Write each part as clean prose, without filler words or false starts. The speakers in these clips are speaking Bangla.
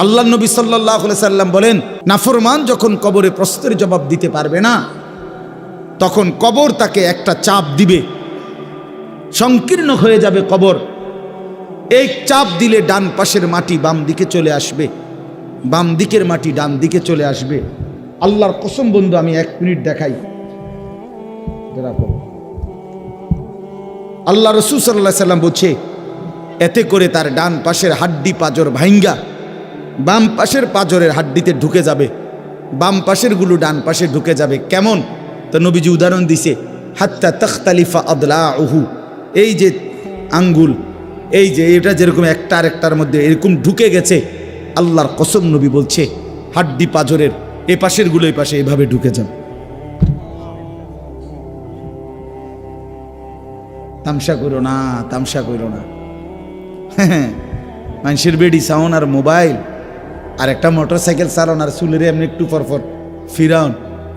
আল্লাহ নবী সাল্লাল্লাহু আলাইহি সাল্লাম বলেন, নাফরমান যখন কবরে প্রশ্নের জবাব দিতে পারবে না, তখন কবর তাকে একটা চাপ দিবে, সংকীর্ণ হয়ে যাবে কবর। এই চাপ দিলে ডান পাশের মাটি বাম দিকে চলে আসবে, বাম দিকের মাটি ডান দিকে চলে আসবে। আল্লাহর কসম বন্ধু, আমি 1 মিনিট দেখাই। আল্লাহ রাসূল সাল্লাল্লাহু আলাইহি সাল্লাম বলছে, এতে করে তার ডান পাশের হাড্ডি পাঁজর ভাঙ্গা বাম পাশের পাঁজরের হাড্ডিতে ঢুকে যাবে, বাম পাশের গুলো ডান পাশে ঢুকে যাবে। কেমন? তো নবীজি উদাহরণ দিছে, হাত্তা তাখতালিফা আদলাউহু, এই যে আঙ্গুল, এই যে এটা যেরকম একটা আরেকটার মধ্যে এরকম ঢুকে গেছে, আল্লাহর কসম নবী বলছে হাড্ডি পাঁজরের এ পাশের গুলো এই পাশে এভাবে ঢুকে যাবে। তামসা করো না, তামসা করো না। মানুষের বেডি সাউন আর মোবাইল আর একটা মোটরসাইকেল চালান আর চুলের এমনি একটু পরপর ফিরাউন,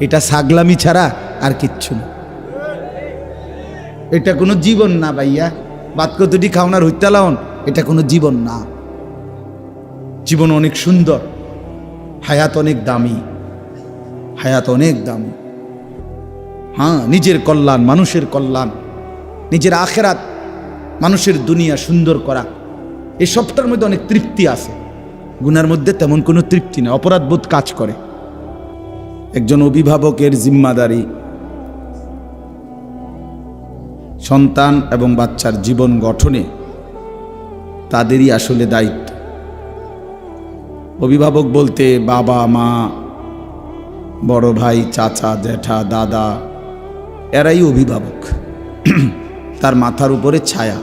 এটা ছাগলামি ছাড়া আর কিচ্ছু না। এটা কোনো জীবন না ভাইয়া। বাদ কতটি খাওনার হইতে লাউন, এটা কোনো জীবন না। জীবন অনেক সুন্দর, হায়াত অনেক দামি, হায়াত অনেক দামি। হ্যাঁ, নিজের কল্যাণ, মানুষের কল্যাণ, নিজের আখেরাত, মানুষের দুনিয়া সুন্দর করা, এই সবটার মধ্যে অনেক তৃপ্তি আছে। গুনার মধ্যে তেমন কোনো তৃপ্তি নেই, অপরাধবোধ কাজ করে। একজন অভিভাবকের জিম্মাদারি সন্তান এবং বাচ্চার জীবন গঠনে তাদেরই আসলে দায়িত্ব। অভিভাবক বলতে বাবা মা, বড় ভাই, চাচা, জ্যাঠা, দাদা, এরাই অভিভাবক। তার মাথার উপরে ছায়া।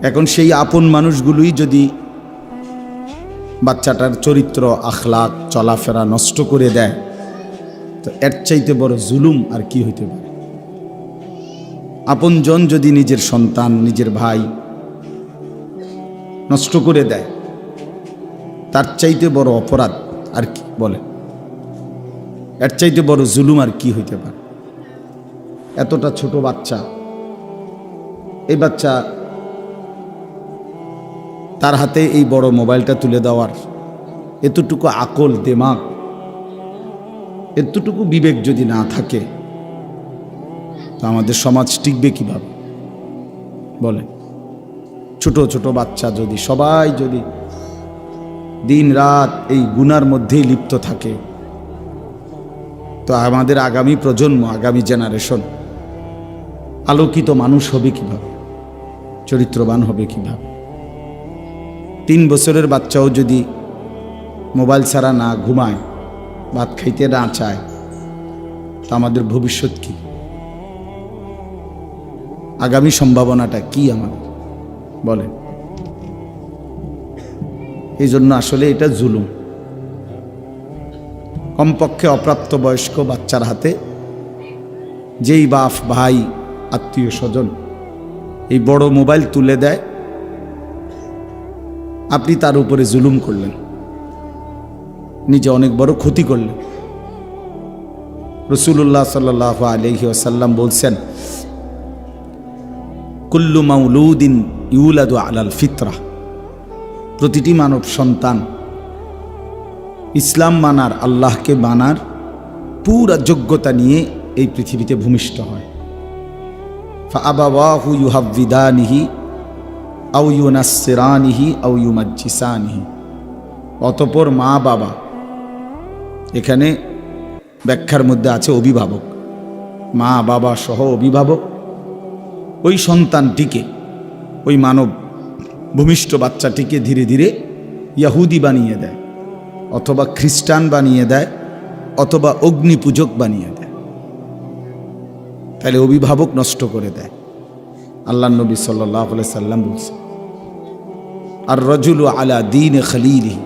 এখন সেই আপন মানুষগুলোই যদি বাচ্চাটার চরিত্র, আখলাক, চলাফেরা নষ্ট করে দেয়, তো এর চাইতে বড় জুলুম আর কি হইতে পারে? আপনজন যদি নিজের সন্তান, নিজের ভাই নষ্ট করে দেয়, তার চাইতে বড় অপরাধ আর কি বলে? এর চাইতে বড় জুলুম আর কি হইতে পারে? এতটা ছোট বাচ্চা, এই বাচ্চা তার হাতে এই বড় মোবাইলটা তুলে দেওয়ার এতটুকু আকল, দিমাগ, এতটুকু বিবেক যদি না থাকে, তো আমাদের সমাজ টিকবে কিভাবে বলে? ছোট ছোট বাচ্চা যদি সবাই যদি দিন রাত এই গুনার মধ্যেই লিপ্ত থাকে, তো আমাদের আগামী প্রজন্ম, আগামী জেনারেশন আলোকিত মানুষ হবে কিভাবে? চরিত্রবান হবে কিভাবে? 3 বছরের বাচ্চাও যদি মোবাইল ছাড়া না ঘুমায়, ভাত খাইতে না চায়, তা আমাদের ভবিষ্যৎ কি? আগামী সম্ভাবনাটা কি আমাদের বলেন? এই জন্য আসলে এটা জুলুম। কমপক্ষে অপ্রাপ্তবয়স্ক বাচ্চার হাতে যেই বাপ, ভাই, আত্মীয় স্বজন এই বড় মোবাইল তুলে দেয়, আপনি তার উপরে জুলুম করলেন, নিজে অনেক বড় ক্ষতি করলেন। রাসূলুল্লাহ সাল্লাল্লাহু আলাইহি ওয়াসাল্লাম বলছেন, কুল্লু মাউলুদিন ইউলাদু আলাল ফিতরা, প্রতিটি মানব সন্তান ইসলাম মানার, আল্লাহকে মানার পুরা যোগ্যতা নিয়ে এই পৃথিবীতে ভূমিষ্ঠ হয়। ফাআবাওয়াহু ইউহাব্বিদানিহি আও ইউনাসসিরানিহি আও ইউমাজ্জিসানিহি, অতঃপর মা বাবা, এখানে ব্যাখ্যার মধ্যে আছে অভিভাবক, মা বাবা সহ অভিভাবক ওই সন্তানটিকে, ওই মানব ভূমিষ্ঠ বাচ্চাটিকে ধীরে ধীরে ইয়াহুদি বানিয়ে দেয়, অথবা খ্রিস্টান বানিয়ে দেয়, অথবা অগ্নি পূজক বানিয়ে দেয়। তাহলে অভিভাবক নষ্ট করে দেয়। আল্লাহ নবী সাল্লাল্লাহু আলাইহি সাল্লাম বলছেন, আর রাজুলু আলা দীন খলিলিহি,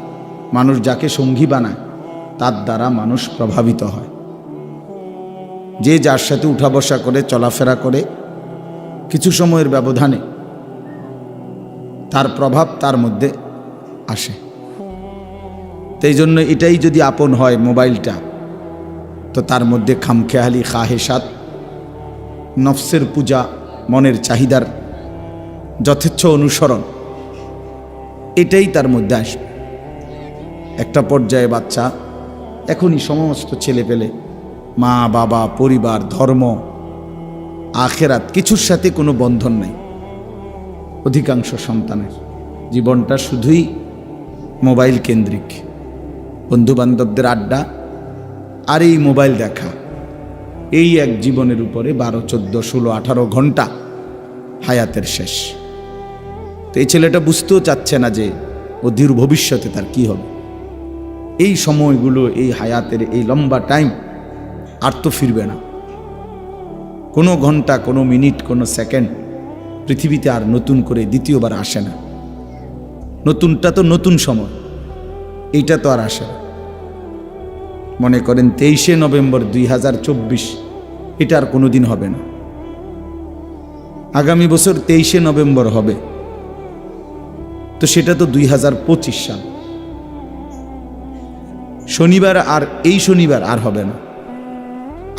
মানুষ যাকে সঙ্গী বানায় তার দ্বারা মানুষ প্রভাবিত হয়। যে যার সাথে উঠা বসা করে, চলাফেরা করে, কিছু সময়ের ব্যবধানে তার প্রভাব তার মধ্যে আসে। তাই জন্য এটাই যদি আপন হয় মোবাইলটা, তো তার মধ্যে খামখেয়ালি, খাহেসাত, নফসের পূজা, মনের চাহিদার যথেচ্ছ অনুসরণ, এটাই তার মধ্যে আসবে। একটা পর্যায়ে বাচ্চা এখনই সমস্ত ছেলে পেলে মা বাবা পরিবার ধর্ম আখেরাত কিছুর সাথে কোনো বন্ধন নাই। অধিকাংশ সন্তানের জীবনটা শুধুই মোবাইল কেন্দ্রিক, বন্ধুবান্ধবদের আড্ডা আর এই মোবাইল দেখা, এই এক জীবনের উপরে 12, 14, 16, 18 ঘন্টা হায়াতের শেষ। তো এই ছেলেটা বুঝতেও চাচ্ছে না যে অধীর ভবিষ্যতে তার কি হবে। এই সময়গুলো, এই হায়াতের এই লম্বা টাইম আর তো ফিরবে না। কোনো ঘন্টা, কোনো মিনিট, কোনো সেকেন্ড পৃথিবীতে আর নতুন করে দ্বিতীয়বার আসে না। নতুনটা তো নতুন সময়, এইটা তো আর আসে না। মনে করেন 23শে নভেম্বর 2024, এটা আর কোনো দিন হবে না। আগামী বছর 23শে নভেম্বর হবে, তো সেটা তো 2025 সাল। শনিবার আর এই শনিবার আর হবে না,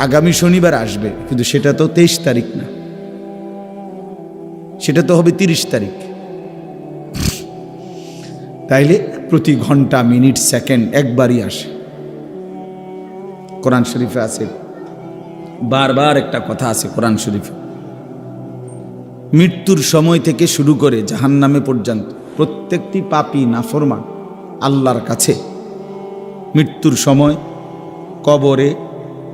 আগামী শনিবার আসবে, কিন্তু সেটা তো 23 তারিখ না, সেটা তো হবে 30 তারিখ। তাইলে প্রতি ঘন্টা, মিনিট, সেকেন্ড একবারই আসে। কোরআন শরীফে আছে, বারবার একটা কথা আছে কোরআন শরীফে, মৃত্যুর সময় থেকে শুরু করে জাহান্নামে পর্যন্ত প্রত্যেকটি পাপী নাফরমান আল্লাহর কাছে মৃত্যুর সময়, কবরে,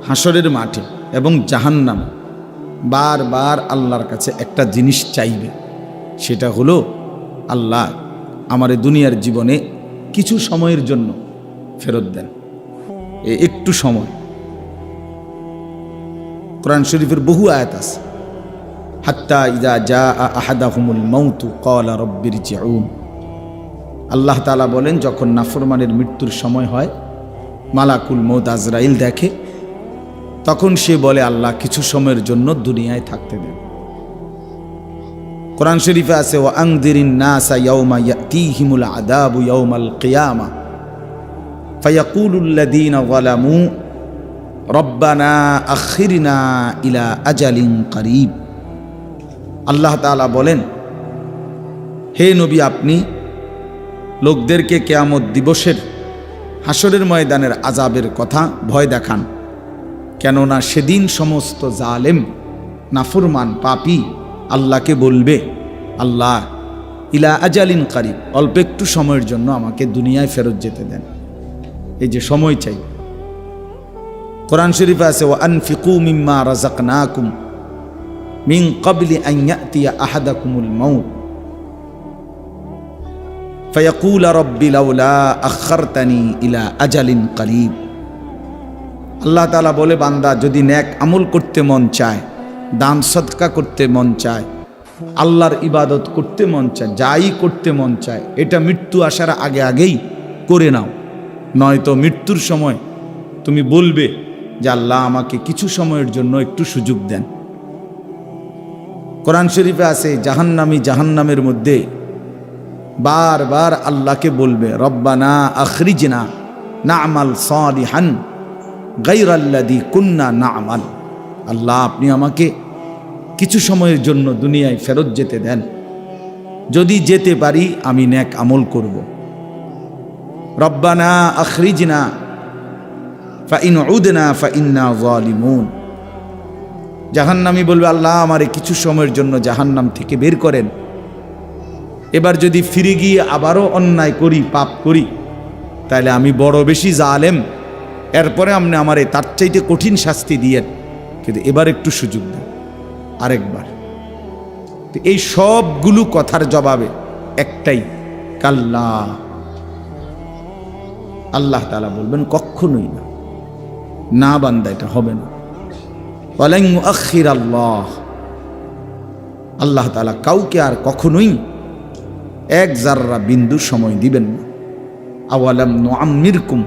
হাসরের মাঠে এবং জাহান্নাম বারবার আল্লাহর কাছে একটা জিনিস চাইবে। সেটা হলো, আল্লাহ আমার দুনিয়ার জীবনে কিছু সময়ের জন্য ফেরত দেন, একটু সময়। কোরআন শরীফের বহু আয়াত আছে, হাত্তা ইযা জাআ আহাদাহুমুল মাউতু ক্বালা রাব্বিরজিউন। আল্লাহ তাআলা বলেন, যখন নাফরমানের মৃত্যুর সময় হয়, মালাকুল মউত আজরাইল দেখে, তখন সে বলে, আল্লাহ কিছু সময়ের জন্য দুনিয়ায় থাকতে দেন। কোরআন শরীফে আছে, ওয়া আনযিরিন নাসা ইয়াওমা ইয়াতিহিমুল আযাবু ইয়াওমাল কিয়ামা ফায়াকুলুল লাযীনা যালামু রব্বানা আখিরনা ইলা আজালিন করিব। আল্লাহ তাআলা বলেন, হে নবী, আপনি লোকদেরকে কিয়ামত দিবসের, হাসরের ময়দানের আযাবের কথা ভয় দেখান, কেননা সেদিন সমস্ত জালেম, নাফরমান, পাপী আল্লাহকে বলবে, আল্লাহ ইলা আজালিন করিব, অল্প একটু সময়ের জন্য আমাকে দুনিয়ায় ফেরত যেতে দেন। এই যে সময় চাই। কোরআন শরীফে আছে, ওয়া আনফিকু মিম্মা রাযাকনাকুম মিন ক্বাবলি আন ইয়াতিয়া আহাদাকুমুল মাউত ফায়াকুলা রাব্বি লাউলা আখারতানি ইলা আজালিন করিব। আল্লাহ তাআলা বলে, বান্দা যদি নেক আমল করতে মন চায়, দান সদকা করতে মন চায়, আল্লাহর ইবাদত করতে মন চায়, যাই করতে মন চায়, এটা মৃত্যু আসার আগে আগেই করে নাও, নয়তো মৃত্যুর সময় তুমি বলবে যে আল্লাহ আমাকে কিছু সময়ের জন্য একটু সুযোগ দেন। কোরআন শরীফে আছে, জাহান্নামী জাহান্নামের মধ্যে বারবার আল্লাহকে বলবে, রব্বানা আখরিজনা না'মাল সালিহান গায়রাল্লাযী কুন্না না'মাল। আল্লাহ আপনি আমাকে কিছু সময়ের জন্য দুনিয়ায় ফেরত যেতে দেন, যদি যেতে পারি আমি নেক আমল করব। রব্বানা আখরিজনা ফাইন উদনা ফাইন্না যালিমুন। জাহান্নামী বলবে, আল্লাহ আমারে কিছু সময়ের জন্য জাহান্নাম থেকে বের করেন, এবার যদি ফিরে গিয়ে আবারও অন্যায় করি, পাপ করি, তাহলে আমি বড় বেশি জালেম, এরপরে আপনি আমারে তার চাইতে কঠিন শাস্তি দিয়েন, কিন্তু এবার একটু সুযোগ দেন, আরেকবার। তো এই সবগুলো কথার জবাবে একটাই, কাল্লা। আল্লাহ তাআলা বলবেন, কখনোই না, না বান্দা, এটা হবে না। ওয়ালান ইউআখির আল্লাহ, আল্লাহ তাআলা কাউকে আর কখনোই এক জাররা বিন্দু সময় দিবেন না। আওয়ালাম নুআম্মিরকুম,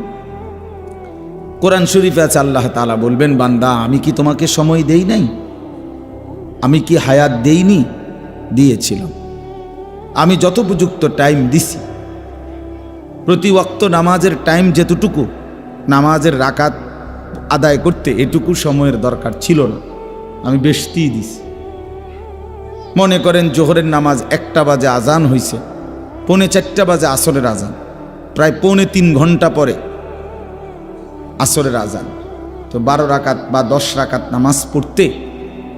কোরআন শরীফে আছে, আল্লাহ তাআলা বলবেন, বান্দা আমি কি তোমাকে সময় দেই নাই? আমি কি হায়াত দেইনি? দিয়েছিলাম। আমি যথোপযুক্ত টাইম দিছি। প্রতি ওয়াক্ত নামাজের টাইম যেতটুকু, নামাজের রাকাত আদায় করতে এটুকু সময়ের দরকার ছিল না, আমি বেশি দিছি। মনে করেন জোহরের নামাজ 1টা বাজে আজান হইছে, 3:45 বাজে আসরের আজান, প্রায় 2.25 ঘন্টা পরে আসরের আজান। তো 12 রাকাত বা 10 রাকাত নামাজ পড়তে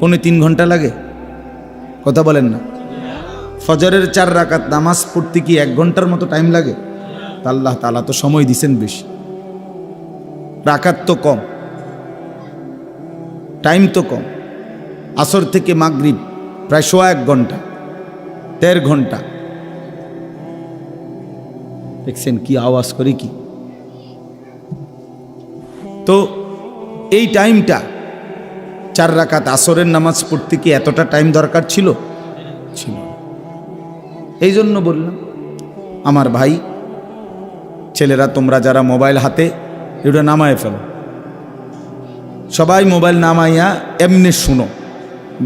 2.25 ঘন্টা লাগে? কথা বলেন না। ফজরের 4 রাকাত নামাজ পড়তে কি 1 ঘন্টার মতো টাইম লাগে? তা আল্লাহ তাআলা তো সময় দিছেন বেশি, রাকাত তো কম, টাইম তো কম। আসর থেকে মাগরিব প্রায় 1.5 ঘন্টা, 1.5 ঘন্টা। দেখছেন কি আওয়াজ করে কি? তো এই টাইমটা 4 রাকাত আসরের নামাজ পড়তে কি এতটা টাইম দরকার ছিল? ছিল। এই জন্য বললাম আমার ভাই ছেলেরা, তোমরা যারা মোবাইল হাতে, এটা নামায় ফেলো, সবাই মোবাইল নামাইয়া এমনি শুনো,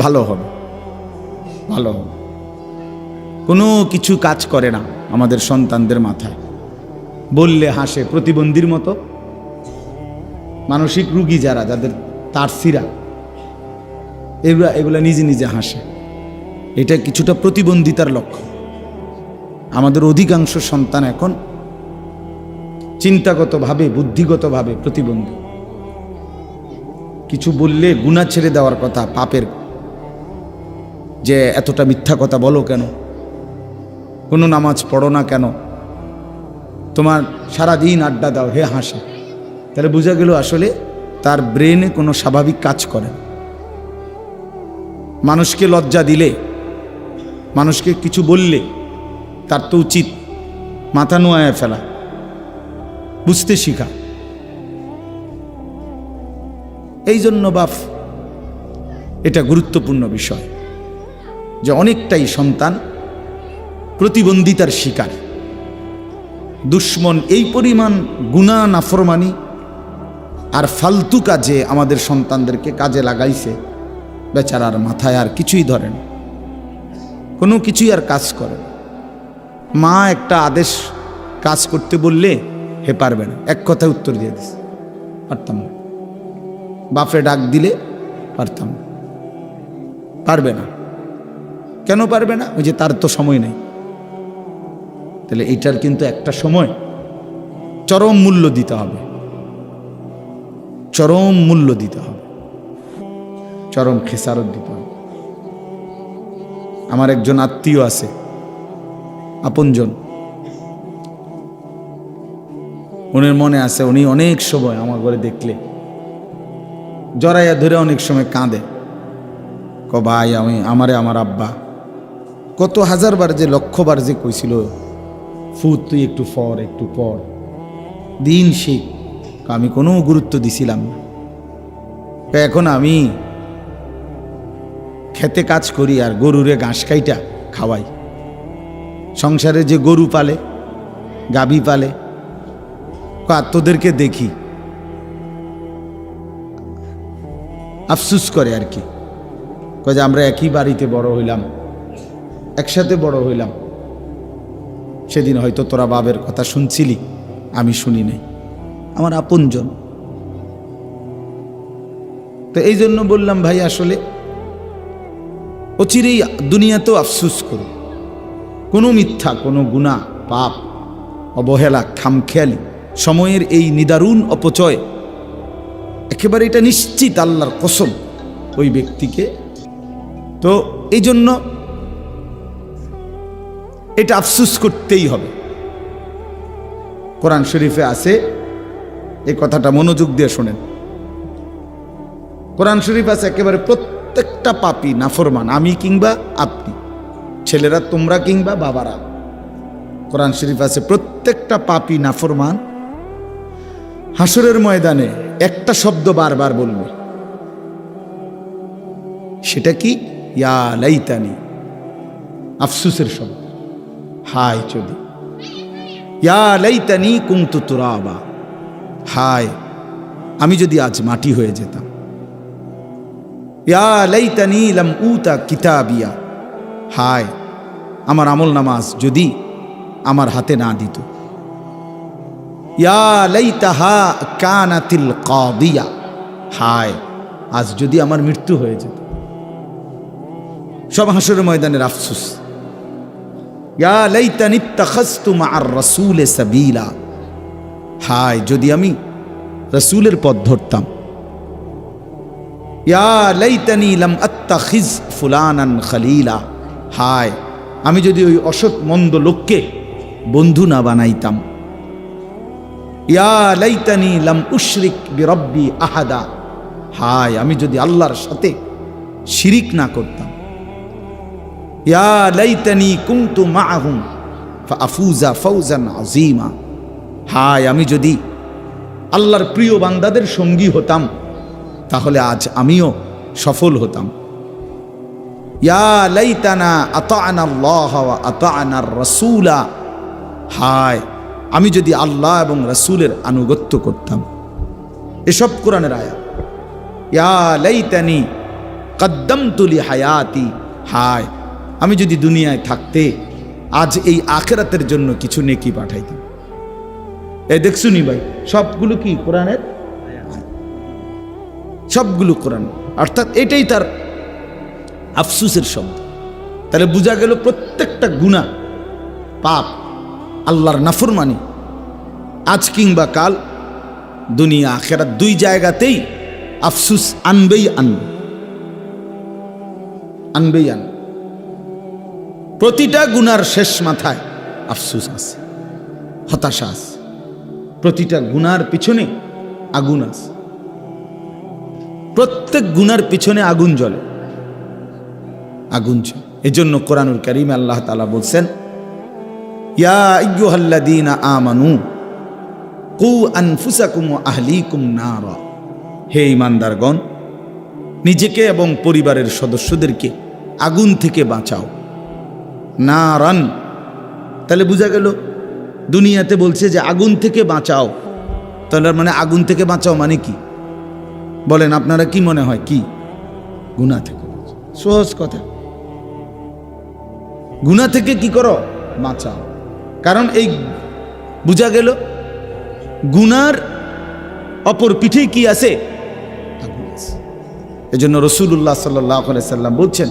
ভালো হবে, ভালো হবে। কোনো কিছু কাজ করে না আমাদের সন্তানদের মাথায়, বললে হাসে, প্রতিবন্ধীর মতো। মানসিক রুগী যারা, যাদের তারসিরা, এগুলা নিজে নিজে হাসে। এটা কিছুটা প্রতিবন্ধিতার লক্ষণ। আমাদের অধিকাংশ সন্তান এখন চিন্তাগতভাবে, বুদ্ধিগতভাবে প্রতিবন্ধী। কিছু বললে গুনাহ ছেড়ে দেওয়ার কথা, পাপের, যে এতটা মিথ্যা কথা বলো কেন, কোনো নামাজ পড়ো না কেন, তোমার সারাদিন আড্ডা দাও, হে হাসে। তাহলে বোঝা গেল আসলে তার ব্রেনে কোনো স্বাভাবিক কাজ করে না। মানুষকে লজ্জা দিলে, মানুষকে কিছু বললে তার তো উচিত মাথা নোয়ায় ফেলা, বুঝতে শিখা। এই জন্য বাপ, এটা গুরুত্বপূর্ণ বিষয় যে অনেকটাই সন্তান প্রতিবন্ধিতার শিকার। দুশ্মন এই পরিমাণ গুনাহ, নাফরমানি আর ফালতু কাজে আমাদের সন্তানদেরকে কাজে লাগাইছে, বেচারার মাথায় আর কিছুই ধরে না, কোনো কিছুই আর কাজ করে না। মা একটা আদেশ কাজ করতে বললে হে পারবে না, এক কথায় উত্তর দিয়ে দিছে, পারতাম না। বাপে ডাক দিলে পারতাম না, পারবে না। কেন পারবে না? ওই যে তার তো সময় নেই। তাহলে এইটার কিন্তু একটা সময় চরম মূল্য দিতে হবে, চরম মূল্য দিতে হবে, চরম খেসারত দিতে হবে। আমার একজন আত্মীয় আছে, আপনজন, উনির মনে আছে, উনি অনেক সময় আমার ঘরে দেখলে জড়াইয়া ধরে অনেক সময় কাঁদে, ভাই আমার আব্বা কত হাজারবার যে, লক্ষবার যে কইছিল, ফুট তুই একটু পর, একটু পর, দিন শিখ। আমি কোনো গুরুত্ব দিছিলাম না। এখন আমি খেতে কাজ করি আর গরুরে ঘাস খাইটা খাওয়াই। সংসারে যে গরু পালে, গাভী পালে, তোদেরকে দেখি আফসুস করে আর কি, যে আমরা একই বাড়িতে বড় হইলাম, একসাথে বড় হইলাম, সেদিন হয়তো তোরা বাবের কথা শুনছিলি, আমি শুনি নাই। আমার আপনজন। তো এই জন্য বললাম ভাই, আসলে অচিরেই দুনিয়াতেও আফসুস করো। কোনো মিথ্যা, কোনো গুনাহ, পাপ, অবহেলা, খামখেয়ালি, সময়ের এই নিদারুণ অপচয়, একেবারে এটা নিশ্চিত আল্লাহর কসম ওই ব্যক্তিকে। তো এই জন্য এটা আফসুস করতেই হবে। কোরআন শরীফে আছে, এই কথাটা মনোযোগ দিয়ে শোনেন। কোরআন শরীফ আছে, একেবারে প্রত্যেকটা পাপী নাফরমান, আমি কিংবা আপনি, ছেলেরা তোমরা কিংবা বাবারা, কোরআন শরীফ আছে প্রত্যেকটা পাপী নাফরমান হাসরের ময়দানে একটা শব্দ বারবার বলবে। সেটা কি? ইয়া লাইতানি, আফসুসের শব্দ। হায় যদি, ইয়া লাইতানি কুনতু তুরাবা, হায় আমি যদি আজ মাটি হয়ে যেতাম। ইয়া লাইতানি লাম উতা কিতাবিয়া, হায় আমার আমল নামাজ যদি আমার হাতে না দিত। ইয়া লাইতাহা কানাতিল কাদিয়া, হায় আজ যদি আমার মৃত্যু হয়ে যেত। সব হাসরের ময়দানের আফসোস। ইয়া লাইতানি ইত্তাখাযতু মা'আর রাসূলি সাবিলা, হায় যদি আমি রাসূলের পথ ধরতাম। ইয়া লাইতানি লাম আত্তাখিজ ফুলানান খলিলা, হায় আমি যদি ওই অসৎ মন্দ লোককে বন্ধু না বানাইতাম। ইয়া লাইতানি লাম উশরিক বিরব্বি আহাদা, হায় আমি যদি আল্লাহর সাথে শিরিক না করতাম। ইয়া লাইতানি কুনতু মা'আহুম ফাআফুজা ফাওজান আযীমা, হায় আমি যদি আল্লাহর প্রিয় বান্দাদের সঙ্গী হতাম তাহলে আজ আমিও সফল হতাম। ইয়া লাইতানা আতা'না আল্লাহ ওয়া আতা'না আর-রাসূলা, হায় আমি যদি আল্লাহ এবং রাসূলের আনুগত্য করতাম। এসব কোরআনের আয়াত। ইয়া লাইতানি কদ্দামতু লি হায়াতি, হায় আমি যদি দুনিয়ায় থাকতে আজ এই আখিরাতের জন্য কিছু নেকি পাঠাইতাম। এই দেখছুনি ভাই, সবগুলো কি কোরআনের, সবগুলো কোরআন। অর্থাৎ এটাই তার আফসুসের শব্দ। তাহলে বোঝা গেল প্রত্যেকটা গুনাহ, পাপ, আল্লাহর নাফরমানি আজ কিংবা কাল, দুনিয়া আখিরাত দুই জায়গাতেই আফসুস আনবেই আনবে, আনবেই আনবে। প্রতিটা গুনার শেষ মাথায় আফসুস আছে, হতাশা আছে। প্রতিটা গুনার পিছনে আগুন আছে, প্রত্যেক গুনার পিছনে আগুন জ্বলে, আগুন জ্বলে। এজন্য কোরআনুল কারীমে আল্লাহ তাআলা বলছেন, ইয়া আইয়ুহাল্লাযীনা আমানু কু আনফুসাকুম ওয়া আহলিকুম নারা, হে ঈমানদারগণ নিজেকে এবং পরিবারের সদস্যদেরকে আগুন থেকে বাঁচাও। নারান, তাহলে বোঝা গেল দুনিয়াতে বলছে যে আগুন থেকে বাঁচাও, তাহলে মানে আগুন থেকে বাঁচাও মানে কি বলেন আপনারা, কি মনে হয়? কি গুনাহ থেকে? সহজ কথা, গুনাহ থেকে কি করো? বাঁচাও। কারণ এই বোঝা গেল গুনার অপর পিঠে কি আছে? আগুন আছে। এজন্য রাসূলুল্লাহ সাল্লাল্লাহু আলাইহি সাল্লাম বলছেন,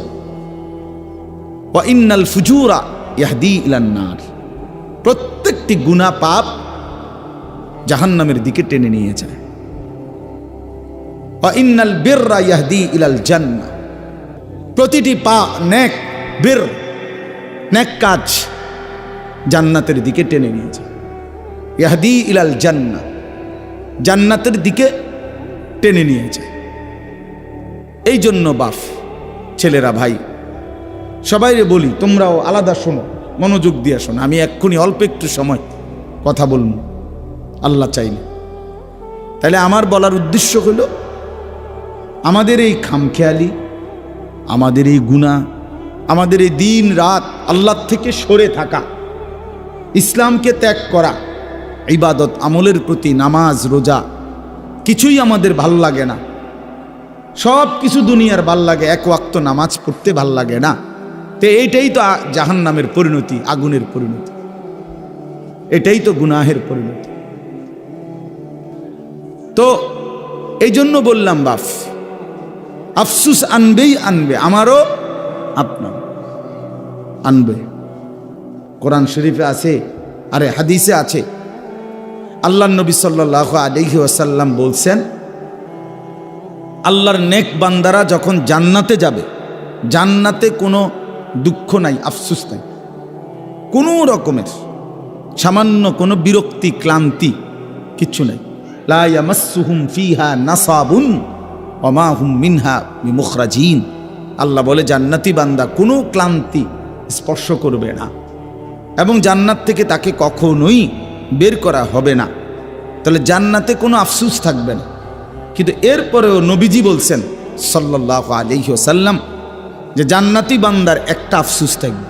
ওয়া ইন্নাল ফুজুরা ইয়াহদি ইলান নার, প্রত্যেকটি গুনাহ পাপ জাহান্নামের দিকে টেনে নিয়ে যায়। ওয়া ইন্নাল বিররা ইয়াহদি ইলাল জান্নাহ, প্রতিটি নেক বীর, নেক কাজ জান্নাতের দিকে টেনে নিয়ে যায়। ইয়াহদি ইলাল জান্নাহ, জান্নাতের দিকে টেনে নিয়ে যায়। এই জন্য বাপ, ছেলেরা, ভাই সবাইরে বলি, তোমরাও আলাদা শোনো, মনোযোগ দিয়ে শোনো। আমি এক্ষুনি অল্প একটু সময় কথা বলব আল্লাহ চাইলে। তাহলে আমার বলার উদ্দেশ্য হলো আমাদের এই খামখেয়ালি, আমাদের এই গুনাহ, আমাদের এই দিন রাত আল্লাহ থেকে সরে থাকা, ইসলামকে ত্যাগ করা, ইবাদত আমলের প্রতি, নামাজ রোজা কিছুই আমাদের ভাল লাগে না। সব কিছু দুনিয়ার ভাল লাগে, এক ওয়াক্ত নামাজ পড়তে ভাল লাগে না। তো এইটাই তো জাহান্নামের পরিণতি, আগুনের পরিণতি, এটাই তো গুনাহের পরিণতি। তো এই জন্য বললাম বাপ, আফসুস আনবেই আনবে, আমারও আপনার আনবে। কোরআন শরীফে আছে, আরে হাদিসে আছে, আল্লাহর নবী সাল্লাল্লাহু আলাইহি ওয়াসাল্লাম বলছেন, আল্লাহর নেক বান্দারা যখন জান্নাতে যাবে, জান্নাতে কোনো দুঃখ নাই, আফসুস নাই, কোনো রকমের সামান্য কোনো বিরক্তি, ক্লান্তি কিচ্ছু নাই। লা ইয়ামাসসুহুম ফিহা নাসাবুন ওয়া মা হুম মিনহা বিমুখরাজিন, আল্লাহ বলে জান্নাতি বান্দা কোনো ক্লান্তি স্পর্শ করবে না এবং জান্নাত থেকে তাকে কখনোই বের করা হবে না। তাহলে জান্নাতে কোনো আফসুস থাকবে না। কিন্তু এরপরেও নবীজি বলছেন সাল্লাল্লাহু আলাইহি ওয়াসাল্লাম যে জান্নাতি বান্দার একটা আফসুস থাকবে।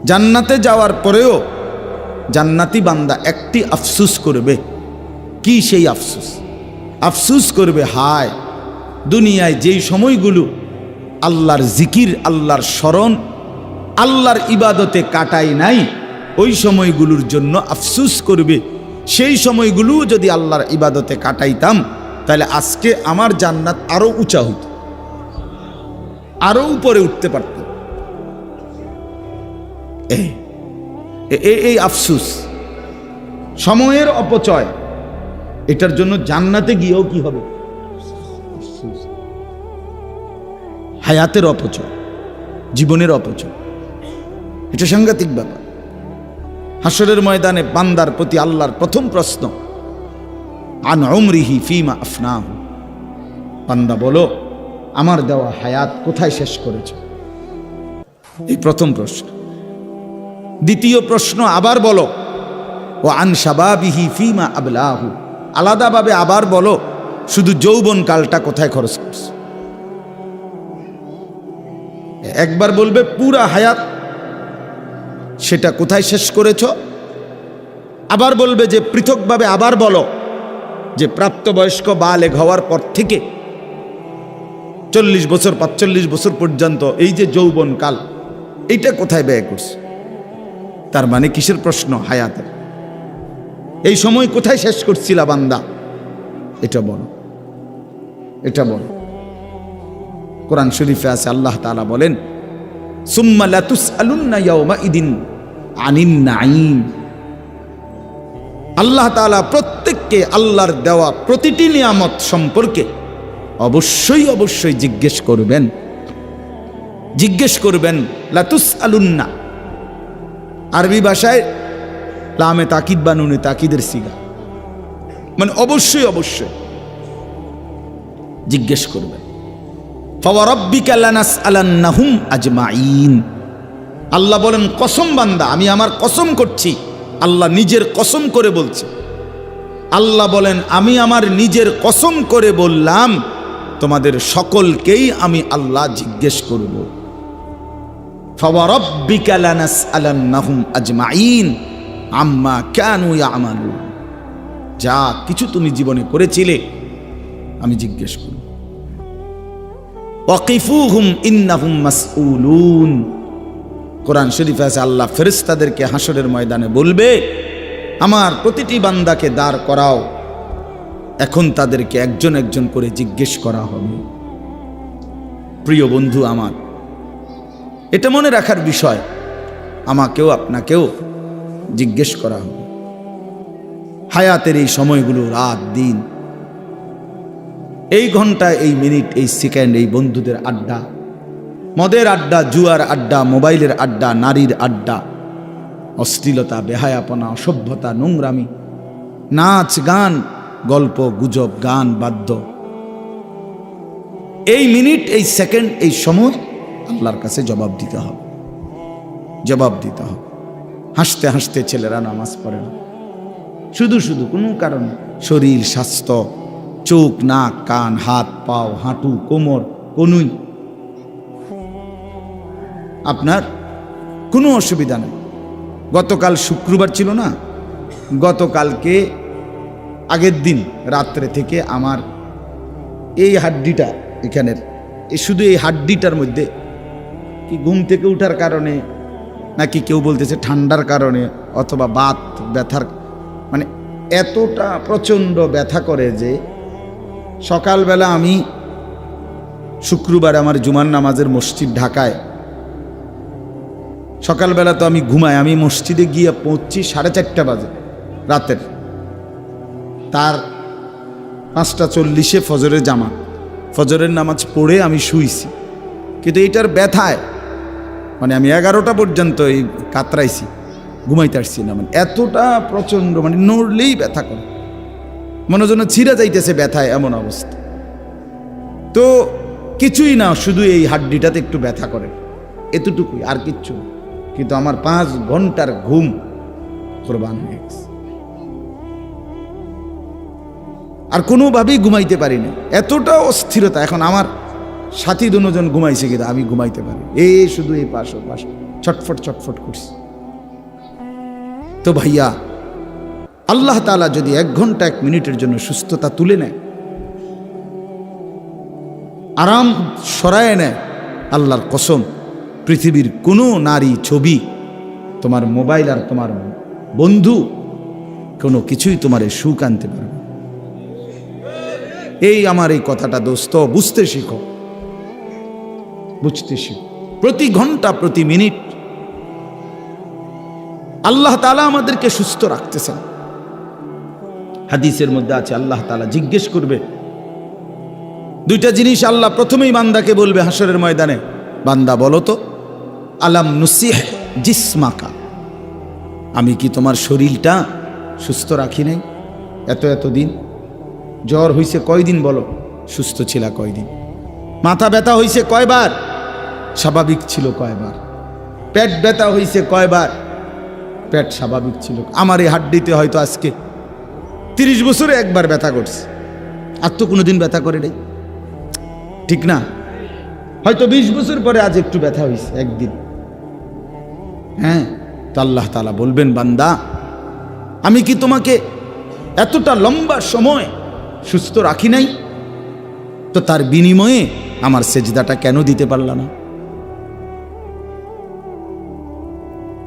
জান্নাতে যাওয়ার পরেও জান্নাতি বান্দা একটি আফসুস করবে। কি সেই আফসুস? আফসুস করবে, হায় দুনিয়ায় যেই সময়গুলো আল্লাহর জিকির, আল্লাহর স্মরণ, আল্লাহর ইবাদতে কাটাই নাই, ওই সময়গুলোর জন্য আফসুস করবে। সেই সময়গুলো যদি আল্লাহর ইবাদতে কাটাইতাম তাহলে আজকে আমার জান্নাত আরো উঁচা হইত, আরো উপরে উঠতে পারতাম। এই আফসুস, সময়ের অপচয়, এটার জন্য জান্নাতে গিয়েও কি হবে? হায়াতের অপচয়, জীবনের অপচয়, এটা সাংঘাতিক ব্যাপার। হাসরের ময়দানে বান্দার প্রতি আল্লাহর প্রথম প্রশ্ন, আন উমরিহি ফিমা আফনাহু, বান্দা বলো আমার দেওয়া হায়াত কোথায় শেষ করেছে? এই প্রথম প্রশ্ন। দ্বিতীয় প্রশ্ন আবার বলো, ও আন শাবাবিহি ফিমা আবলাহু, আলাদাভাবে আবার বলো শুধু যৌবন কালটা কোথায় খরচ করছে। একবার বলবে পুরা হায়াত, সেটা কোথায় শেষ করেছ। আবার বলবে যে পৃথকভাবে আবার বলো যে প্রাপ্তবয়স্ক বালেগ হওয়ার পর থেকে 40 বছর 45 বছর পর্যন্ত এই যে যৌবন কাল, এইটা কোথায় ব্যয় করছে। তার মানে কিসের প্রশ্ন? হায়াতের। এই সময় কোথায় শেষ করছিলা বান্দা, এটা বলো, এটা বলো। কোরআন শরীফে আছে, আল্লাহ তাআলা বলেন, সুম্মা লাতুসআলুন্না ইয়াওমাইদিন আনিন নাঈম। আল্লাহ তাআলা প্রত্যেককে আল্লাহর দেওয়া প্রতিটি নিয়ামত সম্পর্কে অবশ্যই অবশ্যই জিজ্ঞেস করবেন, জিজ্ঞেস করবেন। লাতুসআলুন্না আরবি ভাষায় লামে তাকিদ বা নুনে তাকিদের সিগা, মানে অবশ্যই অবশ্যই জিজ্ঞেস করবেন। ফাওয়ারাব্বিকা লানাসআলান্নাহুম আজমাইন। আল্লাহ বলেন কসম বান্দা, আমি আমার কসম করছি। আল্লাহ নিজের কসম করে বলছে। আল্লাহ বলেন আমি আমার নিজের কসম করে বললাম তোমাদের সকলকেই আমি আল্লাহ জিজ্ঞেস করব। ফাওয়ারাব্বিকা লানাসআলান্নাহুম আজমাইন আম্মা কানু ইয়ামালুন। যা কিছু তুমি জীবনে করেছিলে আমি জিজ্ঞেস করব। ওয়াকিফুহুম ইন্নাহুম মাসউলুন। কোরআন শরীফে আছে আল্লাহ ফেরেশতাদেরকে হাসরের ময়দানে বলবে আমার প্রতিটি বান্দাকে দাঁড় করাও, এখন তাদেরকে একজন একজন করে জিজ্ঞেস করা হবে। প্রিয় বন্ধু আমার, এটা মনে রাখার বিষয়, আমাকেও আপনাকেও জিজ্ঞেস করা হবে। হায়াতের এই সময়গুলো, রাত দিন, এই ঘন্টা, এই মিনিট, এই সেকেন্ড, এই বন্ধুদের আড্ডা, মদের আড্ডা, জুয়ার আড্ডা, মোবাইলের আড্ডা, নারীর আড্ডা, অশ্লীলতা, বেহায়াপনা, অসভ্যতা, নোংরামি, নাচ গান, গল্প গুজব, গান বাদ্য, এই মিনিট, এই সেকেন্ড, এই সময় আল্লাহর কাছে জবাব দিতে হবে, জবাব দিতে হবে। হাসতে হাসতে ছেলেরা নামাজ পড়ে না, শুধু শুধু কোনো কারণে শরীর, স্বাস্থ্য, চোখ, নাক, কান, হাত, পাও, হাঁটু, কোমর, কনুই, আপনার কোনো অসুবিধা নেই। গতকাল শুক্রবার ছিল না, গতকালকে আগের দিন রাত্রে থেকে আমার এই হাড্ডিটা এখানের, শুধু এই হাড্ডিটার মধ্যে কি ঘুম থেকে উঠার কারণে নাকি কেউ বলতেছে ঠান্ডার কারণে অথবা বাত ব্যথার, মানে এতটা প্রচণ্ড ব্যথা করে যে সকালবেলা আমি শুক্রবার আমার জুমার নামাজের মসজিদ ঢাকায়, সকালবেলা তো আমি ঘুমাই, আমি মসজিদে গিয়ে পৌঁছি 4:30 বাজে রাতের, তার 5:40 ফজরের জামাত, ফজরের নামাজ পড়ে আমি শুইছি। কিন্তু এইটার ব্যথায় মানে আমি 11টা পর্যন্ত এই কাতরাইছি, ঘুমাইতে আসছি না, মানে এতটা প্রচণ্ড, মানে নড়লেই ব্যথা করে, মনে যেন ছিঁড়ে যাইতেছে ব্যথায়, এমন অবস্থা। তো কিছুই না, শুধু এই হাড্ডিটাতে একটু ব্যথা করে, এতটুকুই, আর কিচ্ছু। কিন্তু আমার 5 ঘন্টার ঘুম কোরবান হয়ে গেছে, আর কোনোভাবেই ঘুমাইতে পারি না, এতটা অস্থিরতা। এখন আমার সাথী দুজন ঘুমাইছে কিন্তু আমি ঘুমাইতে পারি, শুধু এই পাশ ও পাশ ছটফট ছটফট করছি। তো ভাইয়া, আল্লাহ তাআলা যদি 1 ঘন্টা 1 মিনিটের জন্য সুস্থতা তুলে নেয়, আরাম সরায় নেয়, আল্লাহর কসম পৃথিবীর কোনো নারী, ছবি, তোমার মোবাইল আর তোমার বন্ধু কোনো কিছুই তোমার সুখ আনতে পারবে। এই আমার এই কথাটা দোস্ত বুঝতে শিখো, বুঝতে শিখো। প্রতি ঘন্টা প্রতি মিনিট আল্লাহ তাআলা আমাদেরকে সুস্থ রাখতেছেন। হাদিসের মধ্যে আছে আল্লাহ তাআলা জিজ্ঞেস করবে দুইটা জিনিস। আল্লাহ প্রথমেই বান্দাকে বলবে হাসরের ময়দানে, বান্দা বলো তো, আলাম নুসিহ জিসমাকা, আমি কি তোমার শরীরটা সুস্থ রাখি নাই? এত দিন জ্বর হইছে কয়দিন বলো? সুস্থ ছিল কয়দিন? মাথা ব্যথা হইছে কয়বার? স্বাভাবিক ছিল কয়বার? পেট ব্যথা হইছে কয়বার? পেট স্বাভাবিক ছিল। আমার এই হাড্ডিতে হয়তো আজকে 30 বছরে একবার ব্যথা করছে, আর তো কোনোদিন ব্যথা করে নাই, ঠিক না? হয়তো 20 বছর পরে আজ একটু ব্যথা হয়েছে একদিন। হ্যাঁ, তো আল্লাহ তাআলা বলবেন, বান্দা আমি কি তোমাকে এতটা লম্বা সময় সুস্থ রাখি নাই? তো তার বিনিময়ে আমার সেজদাটা কেন দিতে পারলা না?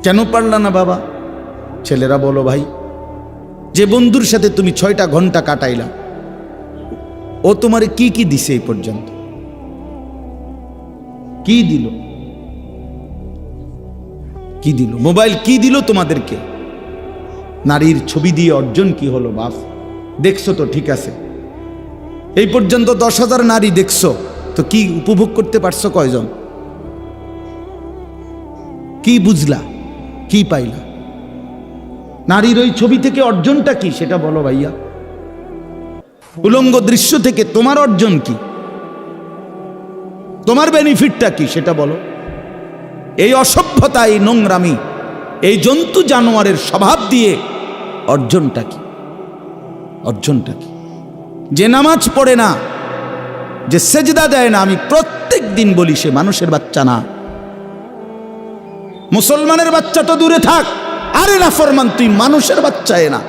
কেন পারলা না বাবা? ছেলেরা বলো ভাই, যে বন্ধুর সাথে তুমি 6টা ঘন্টা কাটাইলা, ও তোমারে কি কি দিছে এই পর্যন্ত? কি দিল? কি দিল? মোবাইল কি দিল তোমাদেরকে? নারীর ছবি দিয়ে অর্জন কি হলো বাপ? দেখছো তো, ঠিক আছে, এই পর্যন্ত 10,000 নারী দেখছো, তো কি উপভোগ করতে পারছো কয়জন? কি বুঝলা? কি পাইলা? নারীর ওই ছবি থেকে অর্জনটা কি সেটা বলো ভাইয়া। উলঙ্গ দৃশ্য থেকে তোমার অর্জন কি? তোমার বেনিফিটটা কি সেটা বলো। এই অসভ্যতা, এই নোংরামি, এই জন্তু জানোয়ারের স্বভাব দিয়ে অর্জনটা কি? অর্জনটা কি? যে নামাজ পড়ে না, যে সেজদা দেয় না, আমি প্রত্যেক দিন বলি সে মানুষের বাচ্চা না। মুসলমানের বাচ্চা তো দূরে থাক, আরে না ফরমান, তুই মানুষের বাচ্চা না।